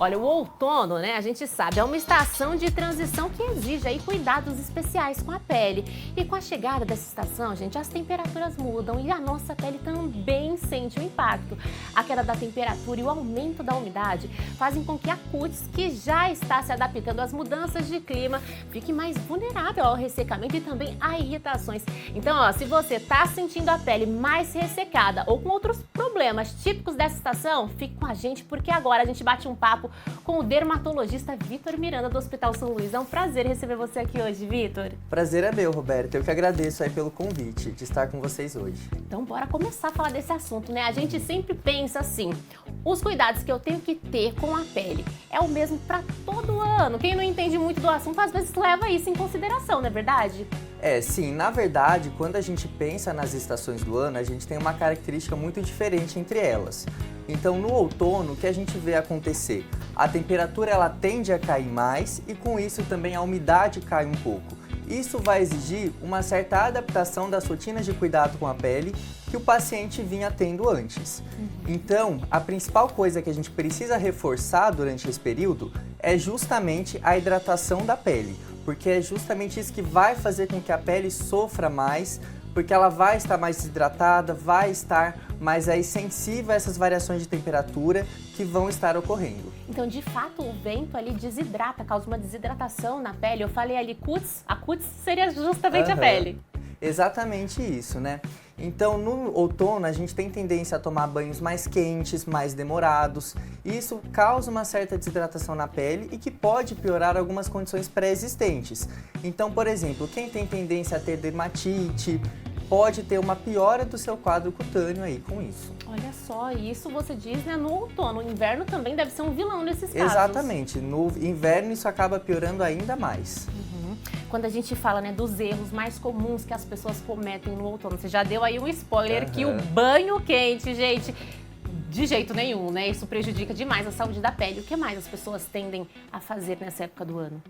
Olha, o outono, né, a gente sabe, é uma estação de transição que exige aí cuidados especiais com a pele. E com a chegada dessa estação, gente, as temperaturas mudam e a nossa pele também sente o impacto. A queda da temperatura e o aumento da umidade fazem com que a cútis, que já está se adaptando às mudanças de clima, fique mais vulnerável ao ressecamento e também a irritações. Então, ó, se você está sentindo a pele mais ressecada ou com outros problemas típicos dessa estação, fique com a gente porque agora a gente bate um papo com o dermatologista Vitor Miranda do Hospital São Luís. É um prazer receber você aqui hoje, Vitor. Prazer é meu, Roberto. Eu que agradeço aí pelo convite de estar com vocês hoje. Então, bora começar a falar desse assunto, né? A gente sempre pensa assim, os cuidados que eu tenho que ter com a pele é o mesmo para todo ano. Quem não entende muito do assunto, às vezes leva isso em consideração, não é verdade? Sim, na verdade, quando a gente pensa nas estações do ano, a gente tem uma característica muito diferente entre elas. Então, no outono, o que a gente vê acontecer? A temperatura ela tende a cair mais e com isso também a umidade cai um pouco. Isso vai exigir uma certa adaptação das rotinas de cuidado com a pele que o paciente vinha tendo antes. Então, a principal coisa que a gente precisa reforçar durante esse período é justamente a hidratação da pele, porque é justamente isso que vai fazer com que a pele sofra mais, porque ela vai estar mais desidratada, vai estar mais aí sensível a essas variações de temperatura que vão estar ocorrendo. Então, de fato, o vento ali desidrata, causa uma desidratação na pele. Eu falei ali cútis, a cútis seria justamente a pele. Exatamente isso, né? Então, no outono, a gente tem tendência a tomar banhos mais quentes, mais demorados. Isso causa uma certa desidratação na pele e que pode piorar algumas condições pré-existentes. Então, por exemplo, quem tem tendência a ter dermatite, pode ter uma piora do seu quadro cutâneo aí com isso. Olha só, isso você diz, né, no outono. O inverno também deve ser um vilão nesses casos. Exatamente. No inverno isso acaba piorando ainda mais. Quando a gente fala, né, dos erros mais comuns que as pessoas cometem no outono, você já deu aí um spoiler que o banho quente, gente, de jeito nenhum, né? Isso prejudica demais a saúde da pele. O que mais as pessoas tendem a fazer nessa época do ano?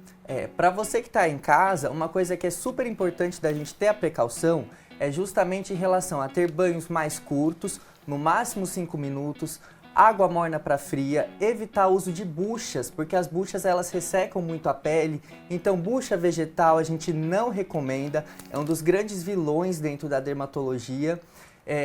Para você que está em casa, uma coisa que é super importante da gente ter a precaução é justamente em relação a ter banhos mais curtos, no máximo 5 minutos, água morna para fria, evitar o uso de buchas, porque as buchas elas ressecam muito a pele, então bucha vegetal a gente não recomenda, é um dos grandes vilões dentro da dermatologia.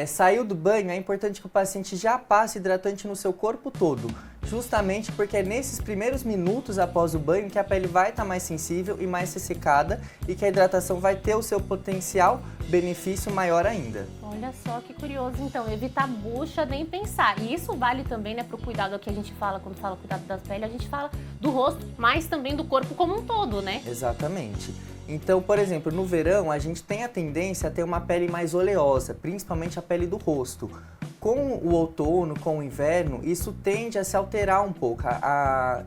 Saiu do banho, é importante que o paciente já passe hidratante no seu corpo todo, justamente porque é nesses primeiros minutos após o banho que a pele vai estar mais sensível e mais ressecada e que a hidratação vai ter o seu potencial benefício maior ainda. Olha só que curioso, então, evitar bucha nem pensar. E isso vale também, né, para o cuidado que a gente fala, quando fala cuidado da pele, a gente fala do rosto, mas também do corpo como um todo, né? Exatamente. Então, por exemplo, no verão a gente tem a tendência a ter uma pele mais oleosa, principalmente a pele do rosto. Com o outono, com o inverno, isso tende a se alterar um pouco. A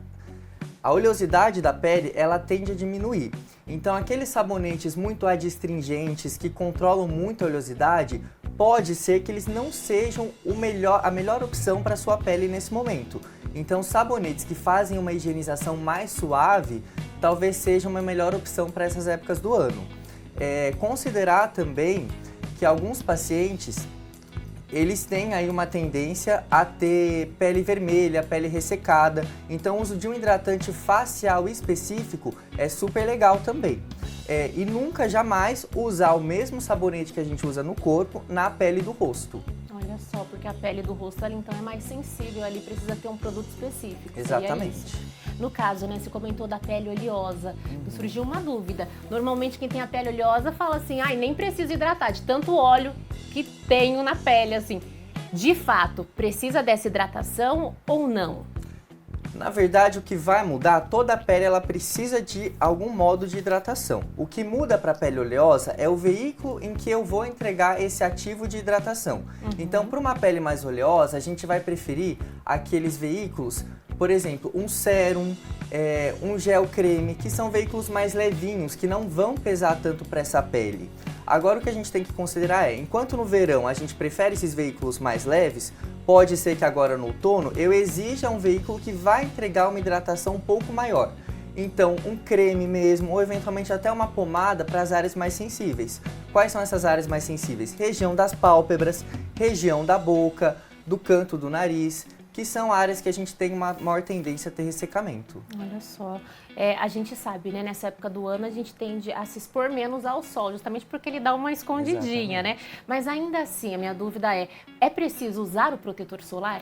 oleosidade da pele, ela tende a diminuir. Então, aqueles sabonetes muito adstringentes que controlam muito a oleosidade, pode ser que eles não sejam a melhor opção para a sua pele nesse momento. Então, sabonetes que fazem uma higienização mais suave, talvez seja uma melhor opção para essas épocas do ano. Considerar também que alguns pacientes, eles têm aí uma tendência a ter pele vermelha, pele ressecada, então o uso de um hidratante facial específico é super legal também. E nunca, jamais, usar o mesmo sabonete que a gente usa no corpo na pele do rosto. Olha só, porque a pele do rosto ali então é mais sensível, ali precisa ter um produto específico. Exatamente. No caso, né, você comentou da pele oleosa, surgiu uma dúvida. Normalmente quem tem a pele oleosa fala assim, nem preciso hidratar, de tanto óleo que tenho na pele, assim. De fato, precisa dessa hidratação ou não? Na verdade, o que vai mudar, toda a pele ela precisa de algum modo de hidratação. O que muda para a pele oleosa é o veículo em que eu vou entregar esse ativo de hidratação. Então, para uma pele mais oleosa, a gente vai preferir aqueles veículos, por exemplo, um sérum, um gel creme, que são veículos mais levinhos, que não vão pesar tanto para essa pele. Agora o que a gente tem que considerar enquanto no verão a gente prefere esses veículos mais leves, pode ser que agora no outono eu exija um veículo que vai entregar uma hidratação um pouco maior. Então, um creme mesmo, ou eventualmente até uma pomada para as áreas mais sensíveis. Quais são essas áreas mais sensíveis? Região das pálpebras, região da boca, do canto do nariz, que são áreas que a gente tem uma maior tendência a ter ressecamento. Olha só, a gente sabe, né, nessa época do ano a gente tende a se expor menos ao sol, justamente porque ele dá uma escondidinha, Exatamente. né? Mas ainda assim, a minha dúvida é preciso usar o protetor solar?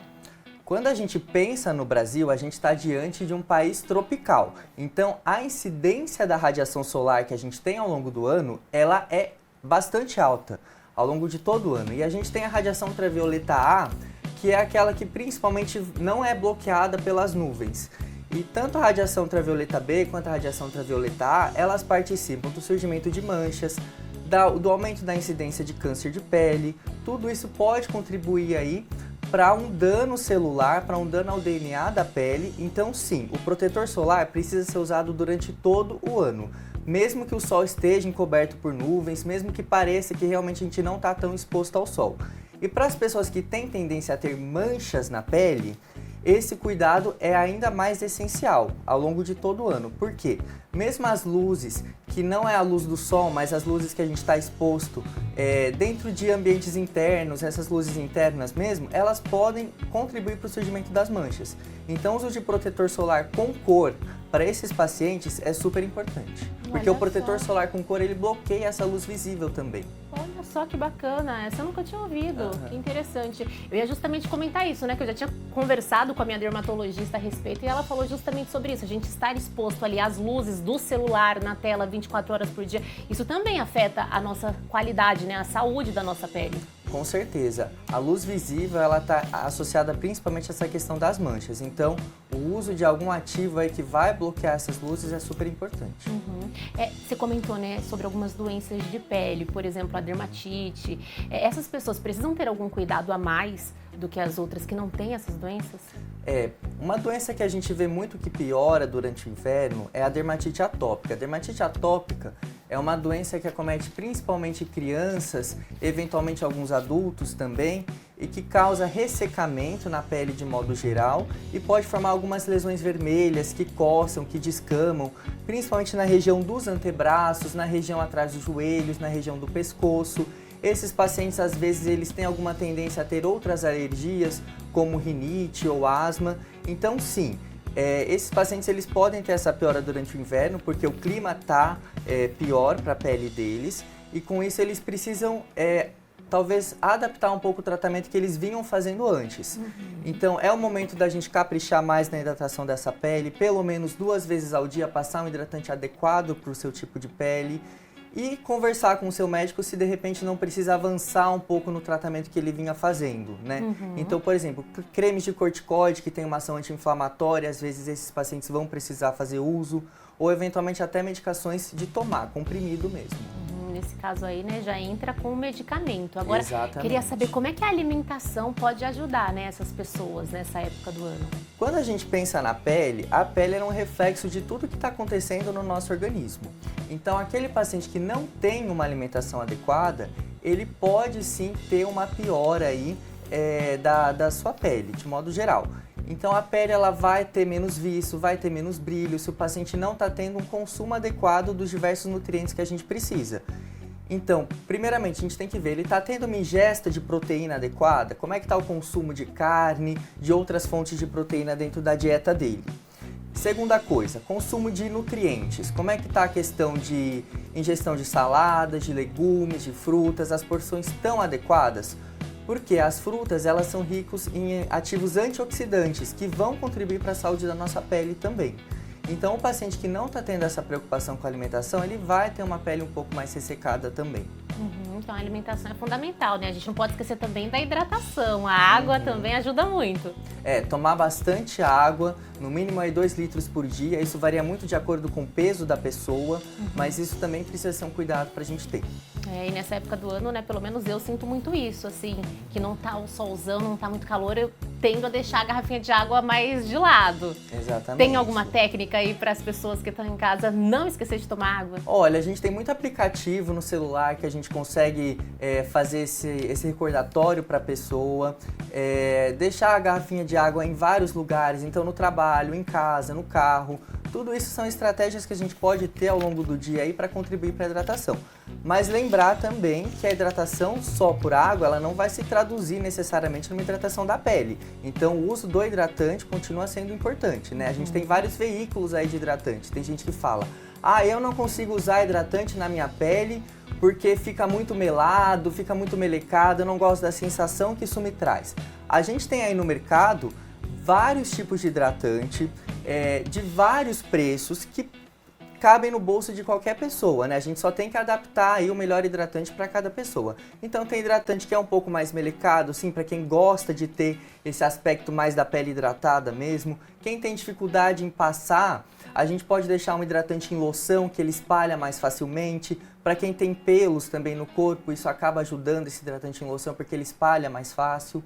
Quando a gente pensa no Brasil, a gente está diante de um país tropical. Então, a incidência da radiação solar que a gente tem ao longo do ano, ela é bastante alta ao longo de todo o ano. E a gente tem a radiação ultravioleta A, que é aquela que principalmente não é bloqueada pelas nuvens. E tanto a radiação ultravioleta B quanto a radiação ultravioleta A, elas participam do surgimento de manchas, do aumento da incidência de câncer de pele. Tudo isso pode contribuir aí para um dano celular, para um dano ao DNA da pele. Então sim, o protetor solar precisa ser usado durante todo o ano. Mesmo que o sol esteja encoberto por nuvens, mesmo que pareça que realmente a gente não está tão exposto ao sol. E para as pessoas que têm tendência a ter manchas na pele, esse cuidado é ainda mais essencial ao longo de todo o ano. Por quê? Mesmo as luzes, que não é a luz do sol, mas as luzes que a gente está exposto dentro de ambientes internos, essas luzes internas mesmo, elas podem contribuir para o surgimento das manchas. Então o uso de protetor solar com cor para esses pacientes é super importante. Porque Olha o protetor só. solar com cor, ele bloqueia essa luz visível também. Olha só que bacana, essa eu nunca tinha ouvido, que interessante. Eu ia justamente comentar isso, né, que eu já tinha conversado com a minha dermatologista a respeito e ela falou justamente sobre isso, a gente estar exposto ali às luzes do celular na tela 24 horas por dia, isso também afeta a nossa qualidade, né, a saúde da nossa pele. Com certeza. A luz visível, ela está associada principalmente a essa questão das manchas. Então, o uso de algum ativo aí que vai bloquear essas luzes é super importante. Você comentou, né, sobre algumas doenças de pele, por exemplo, a dermatite. Essas pessoas precisam ter algum cuidado a mais do que as outras que não têm essas doenças? Uma doença que a gente vê muito que piora durante o inverno é a dermatite atópica. A dermatite atópica é uma doença que acomete principalmente crianças, eventualmente alguns adultos também, e que causa ressecamento na pele de modo geral e pode formar algumas lesões vermelhas que coçam, que descamam, principalmente na região dos antebraços, na região atrás dos joelhos, na região do pescoço. Esses pacientes, às vezes, eles têm alguma tendência a ter outras alergias, como rinite ou asma. Então, sim, esses pacientes eles podem ter essa piora durante o inverno, porque o clima está pior para a pele deles, e com isso eles precisam, talvez, adaptar um pouco o tratamento que eles vinham fazendo antes. Então, é o momento da gente caprichar mais na hidratação dessa pele, pelo menos 2 vezes ao dia, passar um hidratante adequado para o seu tipo de pele, e conversar com o seu médico se de repente não precisa avançar um pouco no tratamento que ele vinha fazendo, né? Então, por exemplo, cremes de corticoide que tem uma ação anti-inflamatória, às vezes esses pacientes vão precisar fazer uso, ou eventualmente até medicações de tomar, comprimido mesmo. Nesse caso aí, né, já entra com o medicamento. Agora, Exatamente. queria saber como é que a alimentação pode ajudar, né, essas pessoas nessa época do ano. Quando a gente pensa na pele, a pele é um reflexo de tudo que está acontecendo no nosso organismo. Então, aquele paciente que não tem uma alimentação adequada, ele pode sim ter uma piora aí da sua pele, de modo geral. Então, a pele ela vai ter menos viço, vai ter menos brilho, se o paciente não está tendo um consumo adequado dos diversos nutrientes que a gente precisa. Então, primeiramente, a gente tem que ver, ele está tendo uma ingesta de proteína adequada? Como é que está o consumo de carne, de outras fontes de proteína dentro da dieta dele? Segunda coisa, consumo de nutrientes. Como é que está a questão de ingestão de saladas, de legumes, de frutas? As porções estão adequadas? Porque as frutas, elas são ricas em ativos antioxidantes, que vão contribuir para a saúde da nossa pele também. Então, o paciente que não está tendo essa preocupação com a alimentação, ele vai ter uma pele um pouco mais ressecada também. Então, a alimentação é fundamental, né? A gente não pode esquecer também da hidratação. A água também ajuda muito. Tomar bastante água, no mínimo aí 2 litros por dia. Isso varia muito de acordo com o peso da pessoa, mas isso também precisa ser um cuidado para a gente ter. E nessa época do ano, né, pelo menos eu sinto muito isso, assim, que não tá o solzão, não tá muito calor, eu tendo a deixar a garrafinha de água mais de lado. Exatamente. Tem alguma técnica aí para as pessoas que estão em casa não esquecer de tomar água? Olha, a gente tem muito aplicativo no celular que a gente consegue fazer esse recordatório para a pessoa, deixar a garrafinha de água em vários lugares, então no trabalho, em casa, no carro, Tudo isso são estratégias que a gente pode ter ao longo do dia aí para contribuir para a hidratação. Mas lembrar também que a hidratação só por água, ela não vai se traduzir necessariamente numa hidratação da pele. Então o uso do hidratante continua sendo importante, né? A gente tem vários veículos aí de hidratante. Tem gente que fala, eu não consigo usar hidratante na minha pele porque fica muito melado, fica muito melecado, eu não gosto da sensação que isso me traz. A gente tem aí no mercado vários tipos de hidratante, de vários preços que cabem no bolso de qualquer pessoa, né? A gente só tem que adaptar aí o melhor hidratante para cada pessoa. Então tem hidratante que é um pouco mais melecado, sim, para quem gosta de ter esse aspecto mais da pele hidratada mesmo. Quem tem dificuldade em passar, a gente pode deixar um hidratante em loção, que ele espalha mais facilmente. Para quem tem pelos também no corpo, isso acaba ajudando esse hidratante em loção, porque ele espalha mais fácil.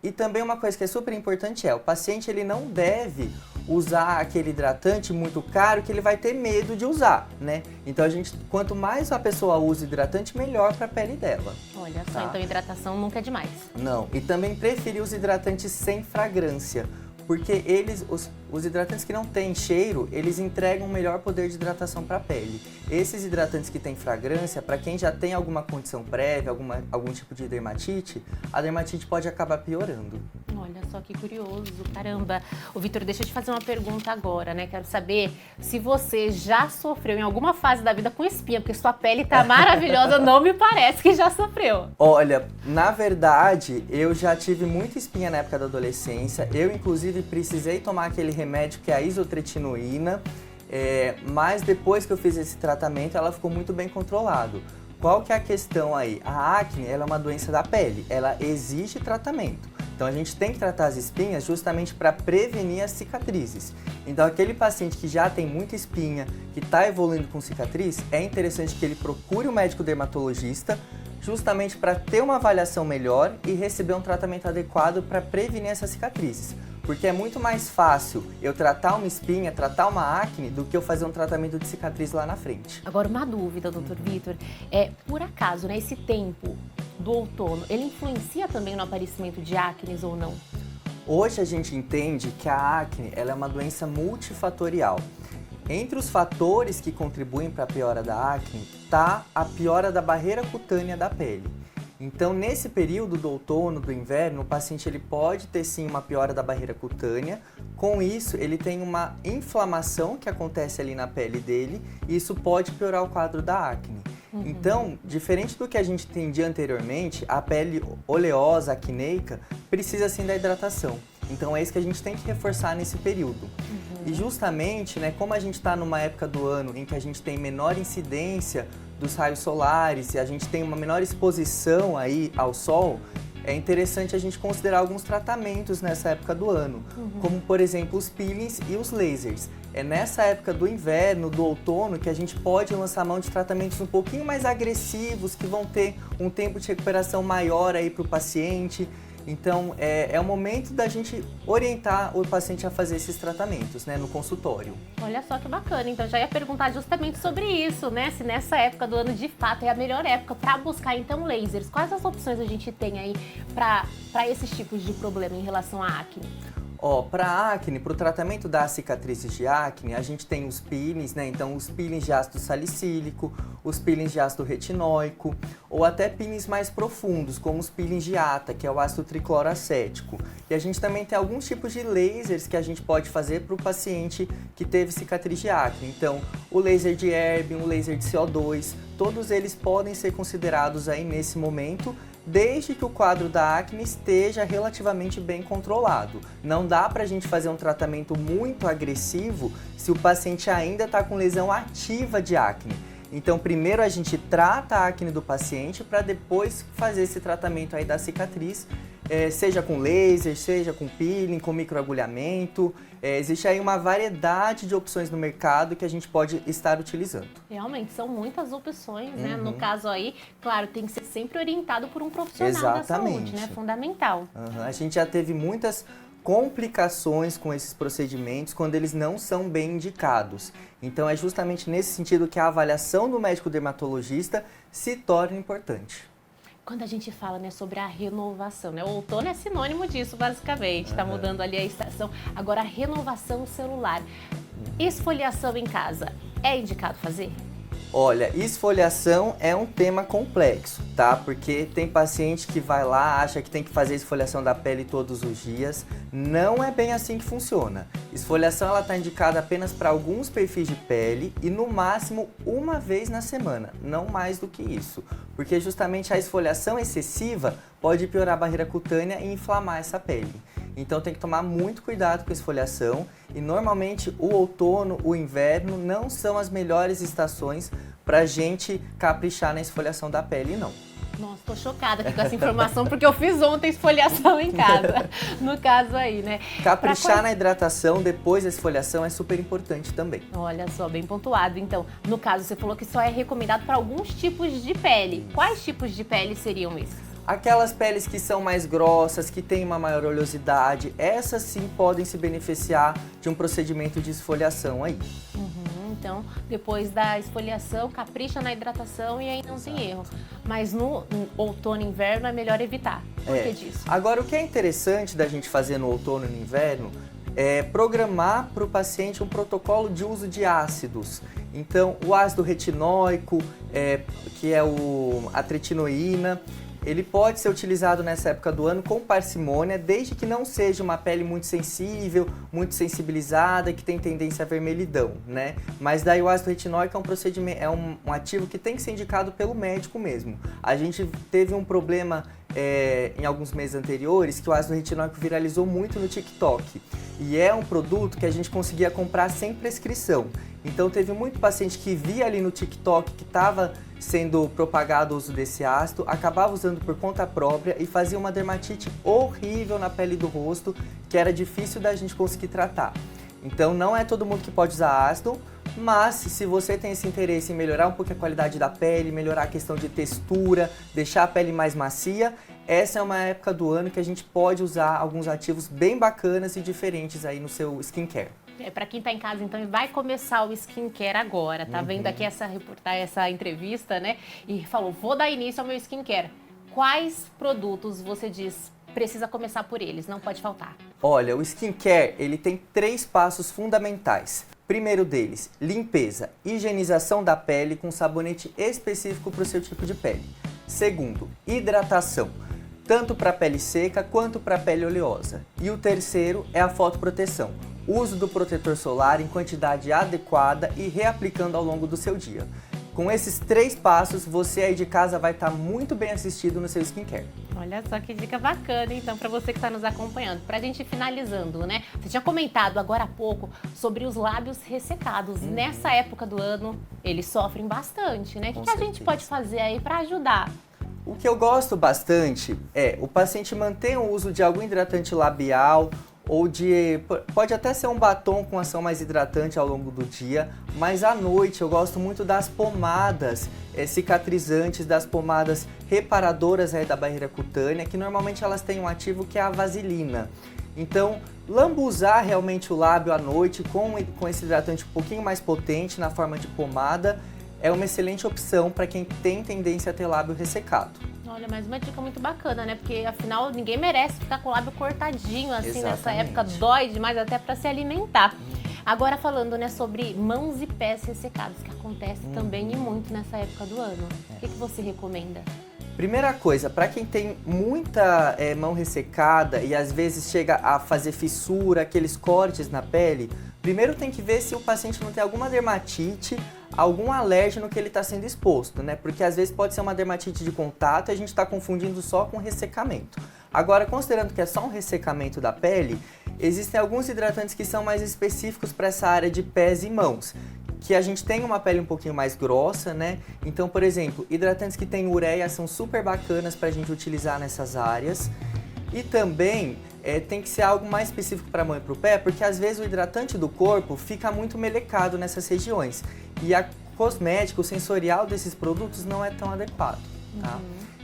E também uma coisa que é super importante o paciente ele não deve usar aquele hidratante muito caro que ele vai ter medo de usar, né? Então quanto mais a pessoa usa hidratante, melhor para a pele dela. Olha só, então hidratação nunca é demais. Não, e também preferir os hidratantes sem fragrância. Porque os hidratantes que não têm cheiro, eles entregam um melhor poder de hidratação para a pele. Esses hidratantes que têm fragrância, para quem já tem alguma condição prévia, algum tipo de dermatite, a dermatite pode acabar piorando. Olha só que curioso, caramba. Ô Vitor, deixa eu te fazer uma pergunta agora, né? Quero saber se você já sofreu em alguma fase da vida com espinha, porque sua pele tá maravilhosa, não me parece que já sofreu. Olha, na verdade, eu já tive muita espinha na época da adolescência. Eu, inclusive, precisei tomar aquele remédio que é a isotretinoína, mas depois que eu fiz esse tratamento, ela ficou muito bem controlado. Qual que é a questão aí? A acne, ela é uma doença da pele, ela exige tratamento. Então a gente tem que tratar as espinhas justamente para prevenir as cicatrizes. Então aquele paciente que já tem muita espinha, que está evoluindo com cicatriz, é interessante que ele procure um médico dermatologista justamente para ter uma avaliação melhor e receber um tratamento adequado para prevenir essas cicatrizes. Porque é muito mais fácil eu tratar uma espinha, tratar uma acne, do que eu fazer um tratamento de cicatriz lá na frente. Agora, uma dúvida, doutor Vitor. Por acaso, né, esse tempo do outono, ele influencia também no aparecimento de acnes ou não? Hoje a gente entende que a acne ela é uma doença multifatorial. Entre os fatores que contribuem para a piora da acne está a piora da barreira cutânea da pele. Então, nesse período do outono, do inverno, o paciente ele pode ter sim uma piora da barreira cutânea. Com isso, ele tem uma inflamação que acontece ali na pele dele e isso pode piorar o quadro da acne. Então, diferente do que a gente entendia anteriormente, a pele oleosa, acneica, precisa sim da hidratação. Então é isso que a gente tem que reforçar nesse período. E justamente, né, como a gente está numa época do ano em que a gente tem menor incidência dos raios solares e a gente tem uma menor exposição aí ao sol, é interessante a gente considerar alguns tratamentos nessa época do ano, como por exemplo os peelings e os lasers. É nessa época do inverno, do outono, que a gente pode lançar mão de tratamentos um pouquinho mais agressivos, que vão ter um tempo de recuperação maior aí para o paciente. Então, é o momento da gente orientar o paciente a fazer esses tratamentos, né, no consultório. Olha só que bacana, então já ia perguntar justamente sobre isso, né? Se nessa época do ano de fato é a melhor época para buscar então lasers. Quais as opções a gente tem aí para esses tipos de problema em relação à acne? Para acne, para o tratamento das cicatrizes de acne, a gente tem os peelings, né? Então, os peelings de ácido salicílico, os peelings de ácido retinóico, ou até peelings mais profundos, como os peelings de ATA, que é o ácido tricloroacético. E a gente também tem alguns tipos de lasers que a gente pode fazer para o paciente que teve cicatriz de acne. Então, o laser de Erbium, o laser de CO2, todos eles podem ser considerados aí nesse momento, desde que o quadro da acne esteja relativamente bem controlado. Não dá para a gente fazer um tratamento muito agressivo se o paciente ainda está com lesão ativa de acne. Então, primeiro a gente trata a acne do paciente para depois fazer esse tratamento aí da cicatriz, seja com laser, seja com peeling, com microagulhamento. Existe aí uma variedade de opções no mercado que a gente pode estar utilizando. Realmente, são muitas opções, né? No caso aí, claro, tem que ser sempre orientado por um profissional da saúde, né? Fundamental. A gente já teve muitas complicações com esses procedimentos quando eles não são bem indicados. Então é justamente nesse sentido que a avaliação do médico dermatologista se torna importante. Quando a gente fala, né, sobre a renovação, né? O outono é sinônimo disso, basicamente. Está mudando ali a estação. Agora, a renovação celular. Esfoliação em casa, é indicado fazer? Olha, esfoliação é um tema complexo, tá? Porque tem paciente que vai lá, acha que tem que fazer esfoliação da pele todos os dias. Não é bem assim que funciona. Esfoliação ela está indicada apenas para alguns perfis de pele e no máximo uma vez na semana, não mais do que isso. Porque justamente a esfoliação excessiva pode piorar a barreira cutânea e inflamar essa pele. Então tem que tomar muito cuidado com a esfoliação e normalmente o outono, o inverno não são as melhores estações pra gente caprichar na esfoliação da pele, não. Nossa, tô chocada aqui com essa informação porque eu fiz ontem esfoliação em casa, no caso aí, né? Caprichar na hidratação depois da esfoliação é super importante também. Olha só, bem pontuado. Então, no caso, você falou que só é recomendado para alguns tipos de pele. Quais tipos de pele seriam esses? Aquelas peles que são mais grossas, que têm uma maior oleosidade, essas sim podem se beneficiar de um procedimento de esfoliação aí. Então, depois da esfoliação, capricha na hidratação e aí não tem erro. Mas no outono e inverno é melhor evitar. Por que disso? Agora, o que é interessante da gente fazer no outono e no inverno é programar para o paciente um protocolo de uso de ácidos. Então, o ácido retinóico, que é a tretinoína, ele pode ser utilizado nessa época do ano com parcimônia, desde que não seja uma pele muito sensível, muito sensibilizada, que tem tendência à vermelhidão, né? Mas daí o ácido retinóico é um procedimento, é um ativo que tem que ser indicado pelo médico mesmo. A gente teve um problema em alguns meses anteriores que o ácido retinóico viralizou muito no TikTok. E é um produto que a gente conseguia comprar sem prescrição. Então teve muito paciente que via ali no TikTok que estava sendo propagado o uso desse ácido, acabava usando por conta própria e fazia uma dermatite horrível na pele do rosto, que era difícil da gente conseguir tratar. Então não é todo mundo que pode usar ácido, mas se você tem esse interesse em melhorar um pouco a qualidade da pele, melhorar a questão de textura, deixar a pele mais macia, essa é uma época do ano que a gente pode usar alguns ativos bem bacanas e diferentes aí no seu skincare. Para quem tá em casa, então, vai começar o skincare agora, tá vendo aqui essa entrevista, né? E falou, vou dar início ao meu skincare. Quais produtos você diz precisa começar por eles, não pode faltar? Olha, o skincare, ele tem 3 passos fundamentais. Primeiro deles, limpeza, higienização da pele com sabonete específico para o seu tipo de pele. Segundo, hidratação, tanto para a pele seca quanto para a pele oleosa. E o terceiro é a fotoproteção. Uso do protetor solar em quantidade adequada e reaplicando ao longo do seu dia. Com esses 3 passos, você aí de casa vai estar muito bem assistido no seu skincare. Olha só que dica bacana, então, para você que está nos acompanhando. Para a gente ir finalizando, né? Você tinha comentado agora há pouco sobre os lábios ressecados. Nessa época do ano, eles sofrem bastante, né? O que a gente pode fazer aí para ajudar? O que eu gosto bastante é o paciente manter o uso de algum hidratante labial, pode até ser um batom com ação mais hidratante ao longo do dia, mas à noite eu gosto muito das pomadas cicatrizantes, das pomadas reparadoras da barreira cutânea, que normalmente elas têm um ativo que é a vaselina. Então, lambuzar realmente o lábio à noite com esse hidratante um pouquinho mais potente na forma de pomada é uma excelente opção para quem tem tendência a ter lábio ressecado. Olha, mais uma dica muito bacana, né? Porque afinal ninguém merece ficar com o lábio cortadinho assim. Exatamente. Nessa época, dói demais até para se alimentar. Agora falando, né, sobre mãos e pés ressecados, que acontece também e muito nessa época do ano. O que você recomenda? Primeira coisa, para quem tem muita mão ressecada e às vezes chega a fazer fissura, aqueles cortes na pele, primeiro tem que ver se o paciente não tem alguma dermatite, algum alérgeno que ele está sendo exposto, né? Porque às vezes pode ser uma dermatite de contato e a gente está confundindo só com ressecamento. Agora, considerando que é só um ressecamento da pele, existem alguns hidratantes que são mais específicos para essa área de pés e mãos, que a gente tem uma pele um pouquinho mais grossa, né? Então, por exemplo, hidratantes que têm ureia são super bacanas para a gente utilizar nessas áreas. E também tem que ser algo mais específico para a mão e para o pé, porque às vezes o hidratante do corpo fica muito melecado nessas regiões. E a cosmética, o sensorial desses produtos não é tão adequado, tá?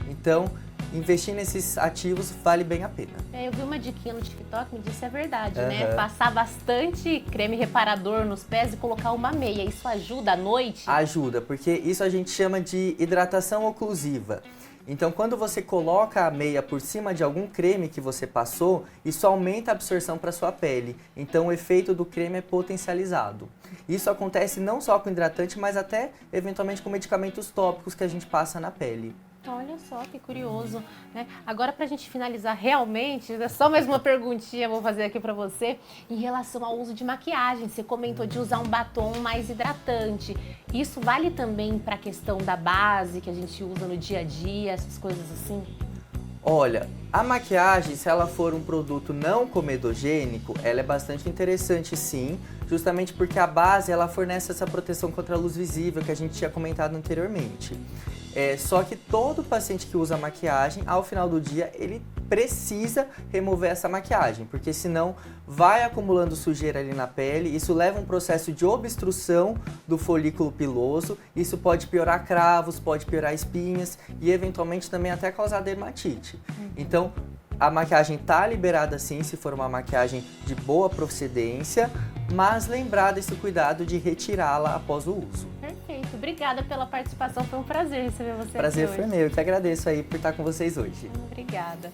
Então, investir nesses ativos vale bem a pena. Eu vi uma diquinha no TikTok, me disse é verdade, né? Passar bastante creme reparador nos pés e colocar uma meia. Isso ajuda à noite? Ajuda, porque isso a gente chama de hidratação oclusiva. Então, quando você coloca a meia por cima de algum creme que você passou, isso aumenta a absorção para sua pele. Então, o efeito do creme é potencializado. Isso acontece não só com hidratante, mas até eventualmente com medicamentos tópicos que a gente passa na pele. Olha só, que curioso, né? Agora, pra gente finalizar realmente, só mais uma perguntinha vou fazer aqui pra você. Em relação ao uso de maquiagem, você comentou de usar um batom mais hidratante. Isso vale também pra questão da base que a gente usa no dia a dia, essas coisas assim? Olha, a maquiagem, se ela for um produto não comedogênico, ela é bastante interessante sim, justamente porque a base ela fornece essa proteção contra a luz visível que a gente tinha comentado anteriormente. Só que todo paciente que usa maquiagem, ao final do dia, ele precisa remover essa maquiagem, porque senão vai acumulando sujeira ali na pele, isso leva a um processo de obstrução do folículo piloso, isso pode piorar cravos, pode piorar espinhas e eventualmente também até causar dermatite. Então, a maquiagem tá liberada sim, se for uma maquiagem de boa procedência, mas lembrar desse cuidado de retirá-la após o uso. Perfeito, obrigada pela participação, foi um prazer receber você Prazer aqui foi hoje. meu, eu que agradeço aí por estar com vocês hoje. Obrigada.